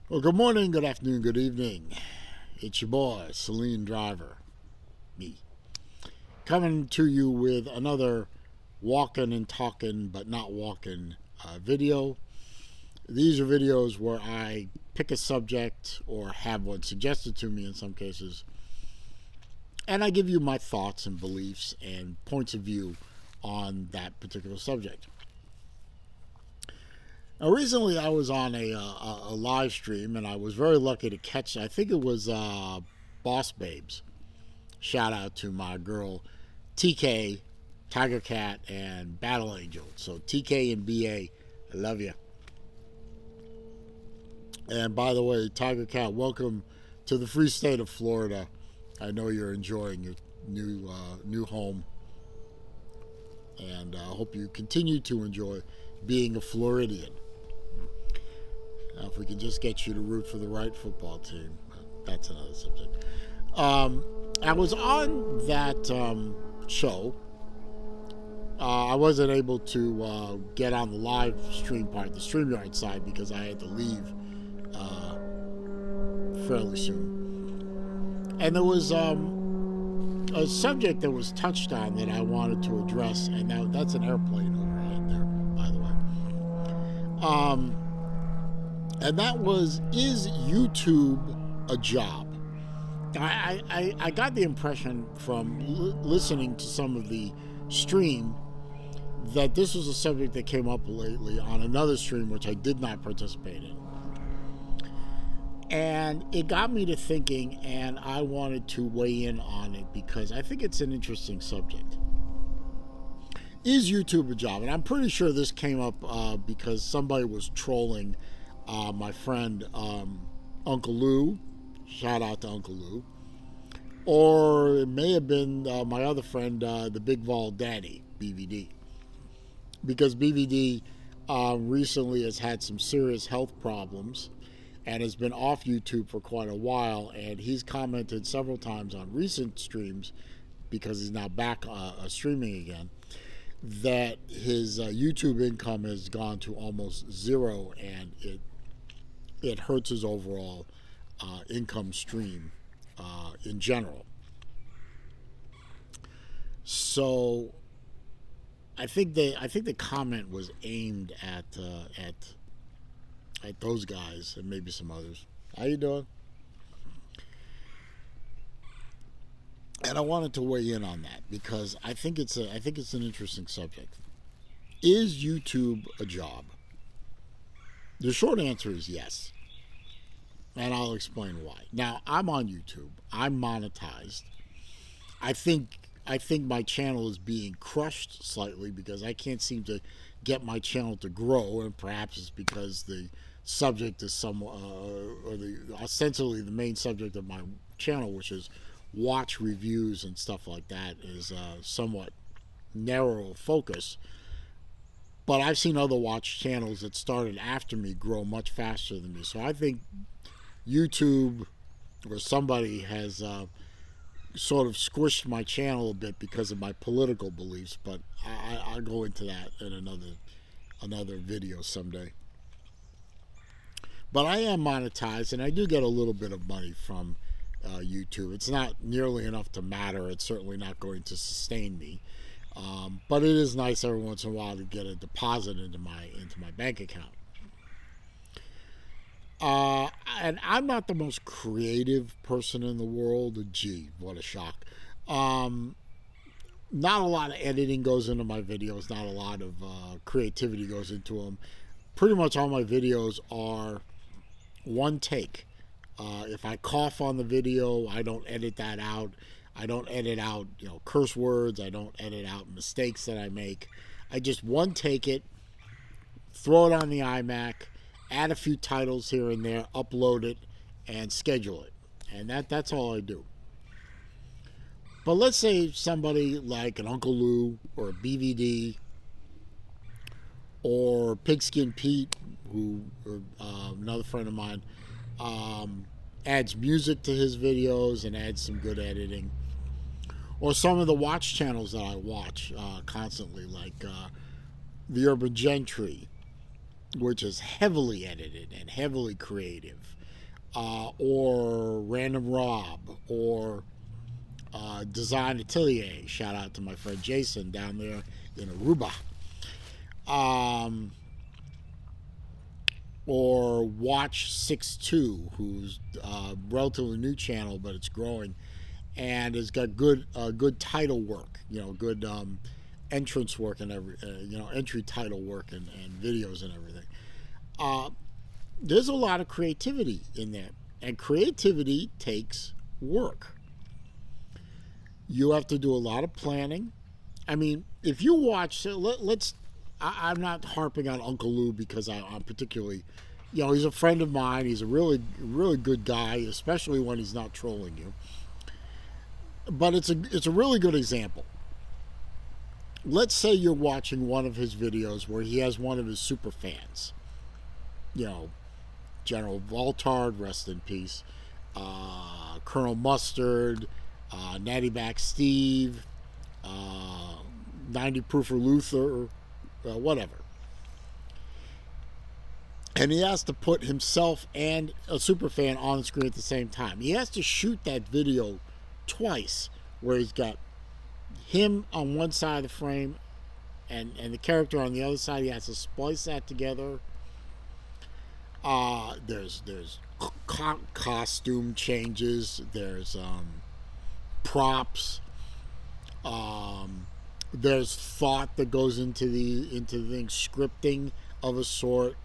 Well, good morning, good afternoon, good evening. It's your boy, Celine Driver, me, coming to you with another walking and talking, but not walking video. These are videos where I pick a subject or have one suggested to me in some cases, and I give you my thoughts and beliefs and points of view on that particular subject. Now, recently I was on a live stream, and I was very lucky to catch, I think it was Boss Babes. Shout out to my girl TK, Tiger Cat, and Battle Angel. So TK and BA, I love you. And by the way, Tiger Cat, welcome to the free state of Florida. I know you're enjoying your new home, and I hope you continue to enjoy being a Floridian. If we can just get you to root for the right football team, that's another subject. I was on that show. I wasn't able to get on the live stream part, the StreamYard side, because I had to leave fairly soon. And there was a subject that was touched on that I wanted to address, and that's an airplane overhead there, by the way. And that was, is YouTube a job? I got the impression from listening to some of the stream that this was a subject that came up lately on another stream, which I did not participate in. And it got me to thinking, and I wanted to weigh in on it because I think it's an interesting subject. Is YouTube a job? And I'm pretty sure this came up because somebody was trolling my friend Uncle Lou. Shout out to Uncle Lou. Or it may have been my other friend, the Big Vol Daddy, BVD. Because BVD recently has had some serious health problems and has been off YouTube for quite a while. And he's commented several times on recent streams, because he's now back streaming again, that his YouTube income has gone to almost zero, and it hurts his overall income stream in general. So I think the comment was aimed at those guys and maybe some others. How you doing? And I wanted to weigh in on that because I think it's an interesting subject. Is YouTube a job? The short answer is yes. And I'll explain why. Now, I'm on YouTube. I'm monetized. I think my channel is being crushed slightly because I can't seem to get my channel to grow, and perhaps it's because the subject is ostensibly the main subject of my channel, which is watch reviews and stuff like that, is somewhat narrow focus. But I've seen other watch channels that started after me grow much faster than me. So I think YouTube or somebody has sort of squished my channel a bit because of my political beliefs. But I'll go into that in another video someday. But I am monetized, and I do get a little bit of money from YouTube. It's not nearly enough to matter. It's certainly not going to sustain me. But it is nice every once in a while to get a deposit into my bank account. And I'm not the most creative person in the world. Gee, what a shock. Not a lot of editing goes into my videos. Not a lot of creativity goes into them. Pretty much all my videos are one take. If I cough on the video, I don't edit that out. I don't edit out, curse words. I don't edit out mistakes that I make. I just one take it, throw it on the iMac, add a few titles here and there, upload it, and schedule it. And that's all I do. But let's say somebody like an Uncle Lou or a BVD or Pigskin Pete, who another friend of mine, adds music to his videos and adds some good editing. Or some of the watch channels that I watch constantly, like the Urban Gentry, which is heavily edited and heavily creative. or Random Rob, or Design Atelier. Shout out to my friend Jason down there in Aruba. Or Watch 62, who's a relatively new channel, but it's growing, and has got good title work, good entrance work and entry title work and videos and everything. There's a lot of creativity in there, and creativity takes work. You have to do a lot of planning. I mean, if you watch, I'm not harping on Uncle Lou because I'm particularly, he's a friend of mine. He's a really, really good guy, especially when he's not trolling you. But it's a really good example. Let's say you're watching one of his videos where he has one of his super fans. General Voltard, rest in peace. Colonel Mustard, Natty Back Steve, 90 Proofer Luther, whatever. And he has to put himself and a superfan on the screen at the same time. He has to shoot that video twice, where he's got him on one side of the frame and the character on the other side. He has to splice that together. There's costume changes. There's props. There's thought that goes into the thing, scripting of a sort,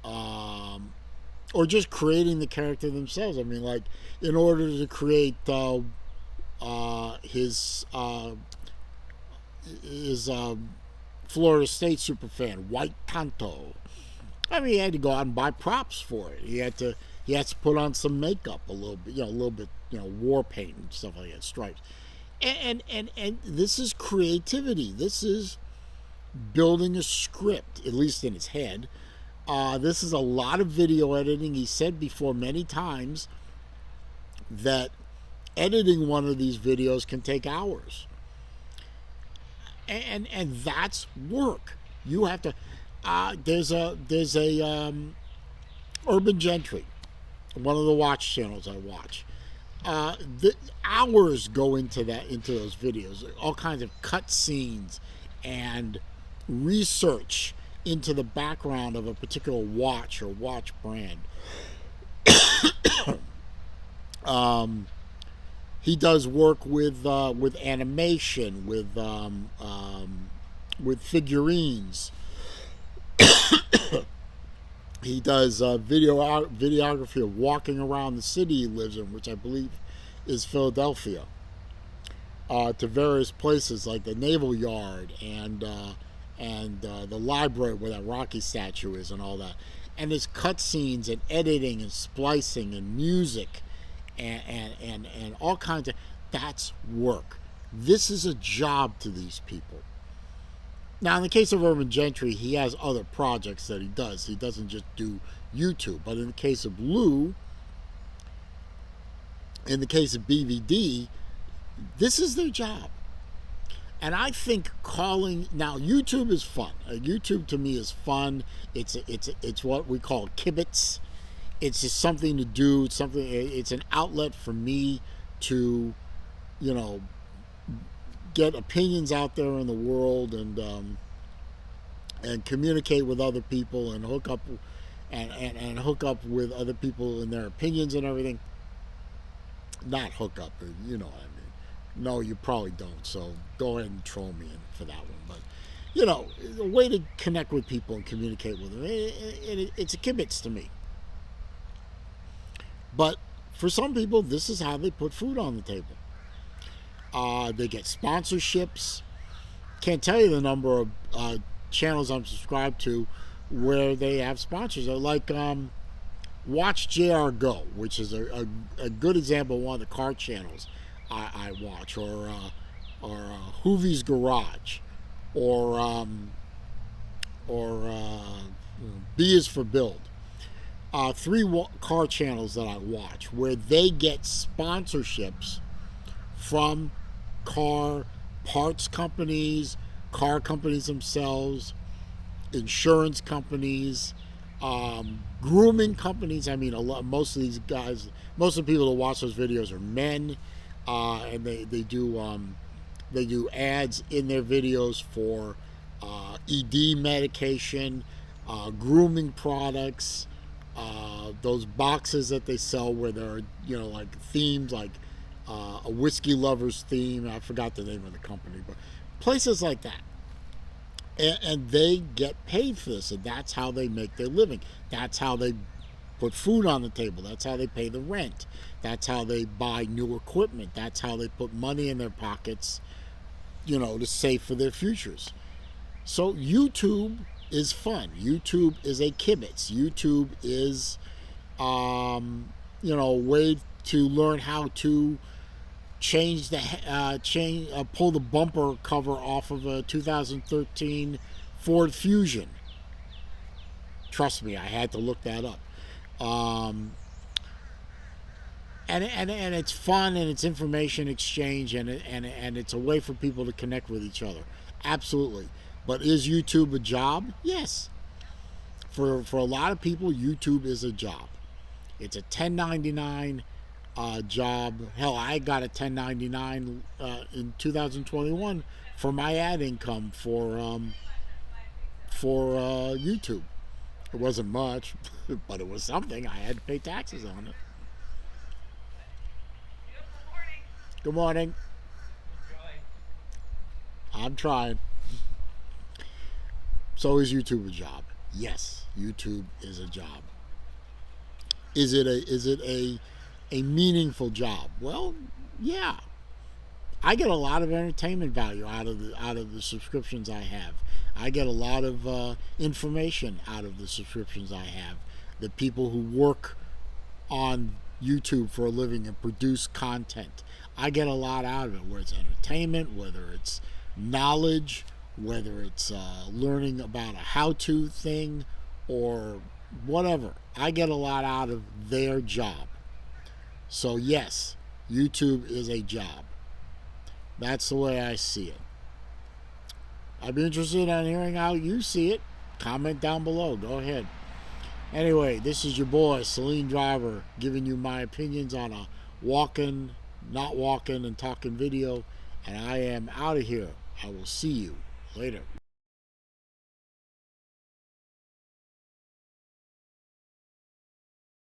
or just creating the character themselves. I mean, like, in order to create his Florida State superfan, White Canto. I mean, he had to go out and buy props for it. He had to put on some makeup, a little bit, war paint and stuff like that, stripes. And this is creativity. This is building a script, at least in his head. This is a lot of video editing. He said before many times that editing one of these videos can take hours. And that's work. You have to. There's a Urban Gentry, one of the watch channels I watch. The hours go into those videos, all kinds of cut scenes and research into the background of a particular watch or watch brand. He does work with animation, with figurines. He does videography of walking around the city he lives in, which I believe is Philadelphia, to various places like the Naval Yard and the library where that Rocky statue is and all that. And there's cutscenes and editing and splicing and music and all kinds of. That's work. This is a job to these people. Now, in the case of Urban Gentry, he has other projects that he does. He doesn't just do YouTube. But in the case of Lou, in the case of BVD, this is their job. And I think now YouTube is fun. YouTube to me is fun. It's what we call Kibitz. It's just something to do. It's an outlet for me to, get opinions out there in the world and communicate with other people and hook up with other people and their opinions and everything. Not hook up, you know what I mean. No, you probably don't, so go ahead and troll me for that one. But a way to connect with people and communicate with them. It's a kibitz to me. But for some people, this is how they put food on the table. They get sponsorships. Can't tell you the number of channels I'm subscribed to where they have sponsors. Like Watch JR Go, which is a good example of one of the car channels I watch, or Hoovie's Garage, or B is for Build. 3 car channels that I watch where they get sponsorships from car parts companies, car companies themselves, insurance companies, Grooming companies. I mean, most of these guys, most of the people that watch those videos are men, and they do ads in their videos for ED medication, grooming products, those boxes that they sell where there are, like themes, like a whiskey lover's theme. I forgot the name of the company, but places like that. And they get paid for this, and that's how they make their living. That's how they put food on the table. That's how they pay the rent. That's how they buy new equipment. That's how they put money in their pockets, to save for their futures. So YouTube is fun. YouTube is a kibitz. YouTube is, a way to learn how to pull the bumper cover off of a 2013 Ford Fusion. Trust me, I had to look that up. And it's fun, and it's information exchange, and it's a way for people to connect with each other. Absolutely. But is YouTube a job? Yes. For a lot of people, YouTube is a job. It's a 1099 job. Hell, I got a 1099 in 2021 for my ad income for YouTube. It wasn't much, but it was something. I had to pay taxes on it. Good morning. I'm trying. So is YouTube a job? Yes, YouTube is a job. Is it a meaningful job? Well, yeah. I get a lot of entertainment value out of the subscriptions I have. I get a lot of information out of the subscriptions I have. The people who work on YouTube for a living and produce content, I get a lot out of it. Whether it's entertainment, whether it's knowledge, whether it's learning about a how-to thing, or whatever. I get a lot out of their job. So yes, YouTube is a job. That's the way I see it. I'd be interested in hearing how you see it. Comment down below. Go ahead. Anyway, this is your boy, Celine Driver, giving you my opinions on a walking, not walking, and talking video. And I am out of here. I will see you later.